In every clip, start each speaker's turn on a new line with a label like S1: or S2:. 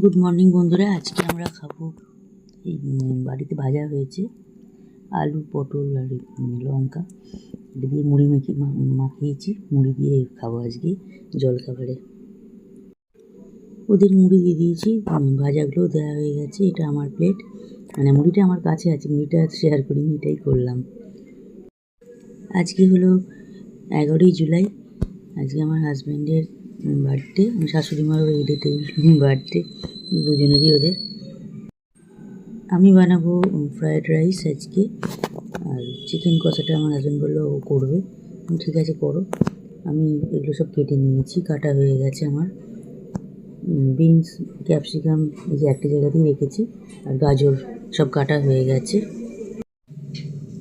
S1: Good morning বন্ধুরা, আজকে আমরা খাবো এই বাড়িতে ভাজা হয়েছে আলু, পটল আর লঙ্কা এটা দিয়ে মুড়ি মাখিয়েছি। মুড়ি দিয়ে খাবো আজকে জলখাবারে। ওদের মুড়ি দিয়ে দিয়েছি, ভাজাগুলোও দেওয়া হয়ে গেছে। এটা আমার প্লেট, মানে মুড়িটা আমার কাছে আছে, মুড়িটা শেয়ার করিনি, এটাই করলাম। আজকে হলো 11ই জুলাই। আজকে আমার হাজব্যান্ডের বার্থডে, আমার শাশুড়ি মারও এই ডেটেই বার্থডে, দুজনেরই ওদের। আমি বানাবো ফ্রায়েড রাইস আজকে, আর চিকেন কষাটা আমার হাজব্যান্ড বললো ও করবে। ঠিক আছে করো। আমি এগুলো সব কেটে নিয়েছি, কাটা হয়ে গেছে আমার। বিনস, ক্যাপসিকাম এই যে একটা জায়গাতেই রেখেছি, আর গাজর সব কাটা হয়ে গেছে।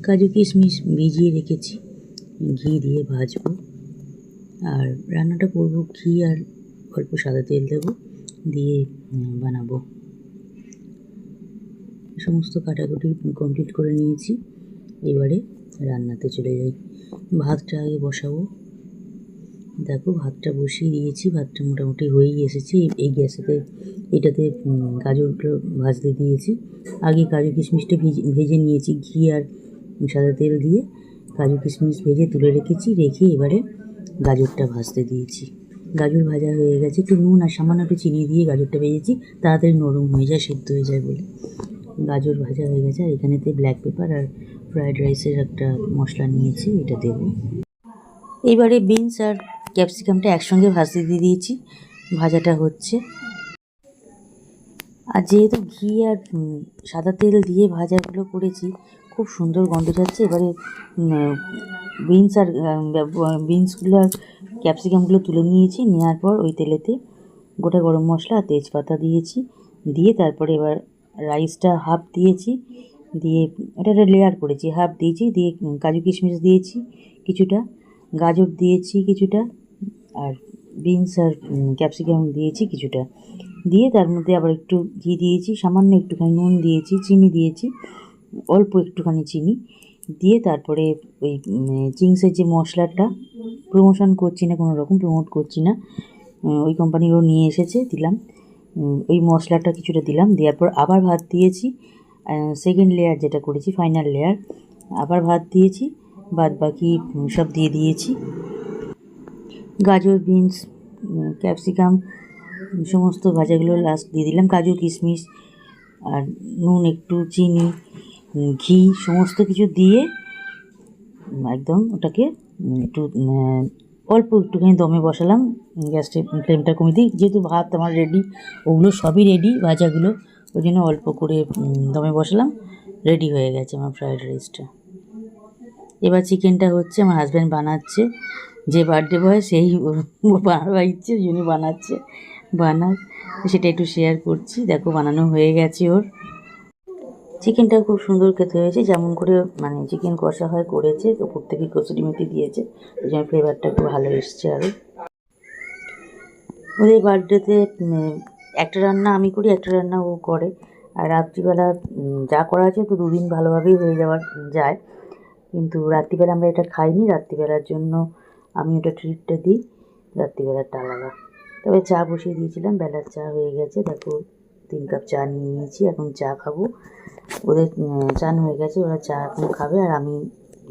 S1: কাজু কিশমিশ ভিজিয়ে রেখেছি, ঘি দিয়ে ভাজবো। আর রান্নাটা করবো ঘি আর অল্প সাদা তেল দেবো, দিয়ে বানাবো। সমস্ত কাটাকুটি কমপ্লিট করে নিয়েছি, এবারে রান্নাতে চলে যাই। ভাতটা আগে বসাবো। দেখো ভাতটা বসিয়ে দিয়েছি, ভাতটা মোটামুটি হয়েই এসেছে। এই গ্যাসেতে এটাতে গাজরগুলো ভাজতে দিয়েছি। আগে কাজু কিশমিশটা ভেজে নিয়েছি, ঘি আর সাদা তেল দিয়ে কাজু কিশমিশ ভেজে তুলে রেখেছি। রেখে এবারে গাজরটা ভাজতে দিয়েছি। গাজর ভাজা হয়ে গেছে, একটু নুন আর সামান্য একটু চিনি দিয়ে গাজরটা ভেজেছি, তাড়াতাড়ি নরম হয়ে যায়, সেদ্ধ হয়ে যায় বলে। গাজর ভাজা হয়ে গেছে, আর এখানেতে ব্ল্যাক পেপার আর ফ্রায়েড রাইসের একটা মশলা নিয়েছি, এটা দেব। এবারে বিনস আর ক্যাপসিকামটা একসঙ্গে ভাজতে দিয়ে দিয়েছি, ভাজাটা হচ্ছে। আর যেহেতু ঘি আর সাদা তেল দিয়ে ভাজাগুলো করেছি, খুব সুন্দর গন্ধ যাচ্ছে। এবারে বিনসগুলো আর ক্যাপসিকামগুলো তুলে নিয়েছি, নেওয়ার পর ওই তেলেতে গোটা গরম মশলা আর তেজপাতা দিয়েছি, দিয়ে তারপরে এবার রাইসটা হাফ দিয়েছি, দিয়ে এটা লেয়ার করেছি, হাফ দিয়েছি, দিয়ে কাজু কিশমিশ দিয়েছি কিছুটা, গাজর দিয়েছি কিছুটা, আর বিনস আর ক্যাপসিকাম দিয়েছি কিছুটা, দিয়ে তার মধ্যে আবার একটু ঘি দিয়েছি, সামান্য একটুখানি নুন দিয়েছি, চিনি দিয়েছি, অল্প একটুখানি চিনি দিয়ে তারপরে ওই চিংসের যে মশলাটা, প্রমোশন করছি না, কোনো রকম প্রমোট করছি না, ওই কোম্পানিরও নিয়ে এসেছে, দিলাম। ওই মশলাটা কিছুটা দিলাম, দেওয়ার পর আবার ভাত দিয়েছি, সেকেন্ড লেয়ার যেটা করেছি, ফাইনাল লেয়ার, আবার ভাত দিয়েছি, বাদ বাকি সব দিয়ে দিয়েছি। গাজর, বিনস, ক্যাপসিকাম সমস্ত ভাজাগুলো লাস্ট দিয়ে দিলাম, কাজু কিশমিশ আর নুন, একটু চিনি, ঘি সমস্ত কিছু দিয়ে একদম ওটাকে একটু অল্প একটুখানি দমে বসালাম। গ্যাসটা ফ্লেমটা কমিয়ে দিই, যেহেতু ভাত আমার রেডি, ওগুলো সবই রেডি ভাজাগুলো, ওই জন্য অল্প করে দমে বসালাম, রেডি হয়ে গেছে আমার ফ্রায়েড রাইসটা। এবার চিকেনটা হচ্ছে, আমার হাজব্যান্ড বানাচ্ছে, যে বার্থডে বয় সেই বানাবার ইচ্ছে, ওই জন্য বানাচ্ছে, সেটা একটু শেয়ার করছি। দেখো বানানো হয়ে গেছে ওর। চিকেনটা খুব সুন্দর খেতে হয়েছে, যেমন করে মানে চিকেন কষা হয় করেছে, উপর থেকে কসুরি মেথি দিয়েছে, ওই জন্য ফ্লেভারটা একটু ভালো এসছে। আরও ওদের বার্থডেতে একটা রান্না আমি করি, একটা রান্না ও করে, আর রাত্রিবেলা যা করা আছে তো দুদিন ভালোভাবেই হয়ে যায়, কিন্তু রাত্রিবেলা আমরা এটা খাইনি, রাত্রিবেলার জন্য আমি ওটা ট্রিটটা দিই, রাত্রিবেলাটা আলাদা। তবে চা বসিয়ে দিয়েছিলাম, বেলার চা হয়ে গেছে। দেখো 3 কাপ চা নিয়ে নিয়েছি, এখন চা খাবো। ওদের চান হয়ে গেছে, ওরা চা এখন খাবে, আর আমি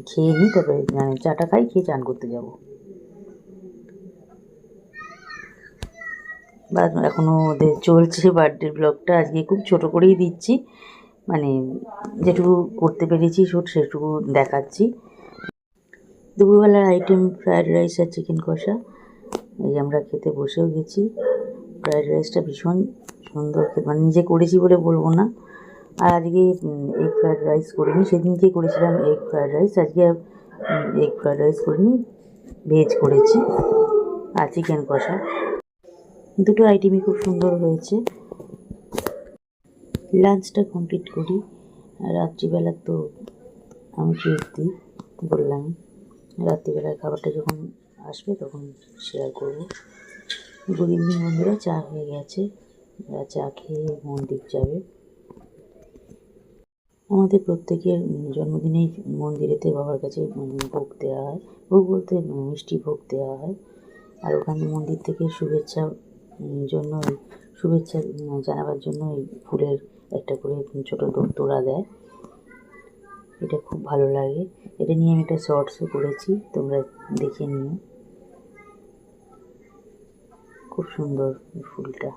S1: খেয়ে নিই, তারপরে চাটা খাই, খেয়ে চান করতে যাব। বা এখনও ওদের চলছে বার্থডে ব্লগটা, আজকে খুব ছোট করেই দিচ্ছি, মানে যেটুকু করতে পেরেছি সেটুকু দেখাচ্ছি। দুপুরবেলার আইটেম ফ্রায়েড রাইস আর চিকেন কষা, এই আমরা খেতে বসেও গেছি। ফ্রায়েড রাইসটা ভীষণ সুন্দর, মানে নিজে করেছি বলে বলবো না। আর আজকে এগ ফ্রায়েড রাইস করিনি, সেদিনকে করেছিলাম এগ ফ্রায়েড রাইস, আজকে এগ ফ্রায়েড রাইস করিনি, ভেজ করেছি। আর চিকেন কষা, দুটো আইটেমই খুব সুন্দর হয়েছে। লাঞ্চটা কমপ্লিট করি, আর রাত্রিবেলা তো আমি ট্রিট দিই, বললাম রাত্রিবেলার খাবারটা যখন আসবে তখন শেয়ার করব। গুড ইভিনিং বন্ধুরা, চা হয়ে গেছে, চা খেয়ে মন্দির যাবে। আমাদের প্রত্যেকের জন্মদিনেই মন্দিরেতে বাবার কাছে ভোগ দেওয়া হয়, ভোগ বলতে মিষ্টি ভোগ দেওয়া হয়, আর ওখানে মন্দির থেকে শুভেচ্ছা জন্য শুভেচ্ছা জানাবার জন্য এই ফুলের একটা করে ছোট তোড়া দেয়। এটা খুব ভালো লাগে। এটা নিয়ে আমি একটা শর্টসও করেছি, তোমরা দেখে নিও। খুব সুন্দর এই ফুলটা।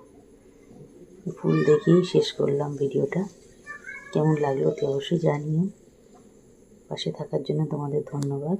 S1: ফুল দেখেই শেষ করলাম ভিডিওটা। কেমন লাগলো অতি অবশ্যই জানিও। পাশে থাকার জন্য তোমাদের ধন্যবাদ।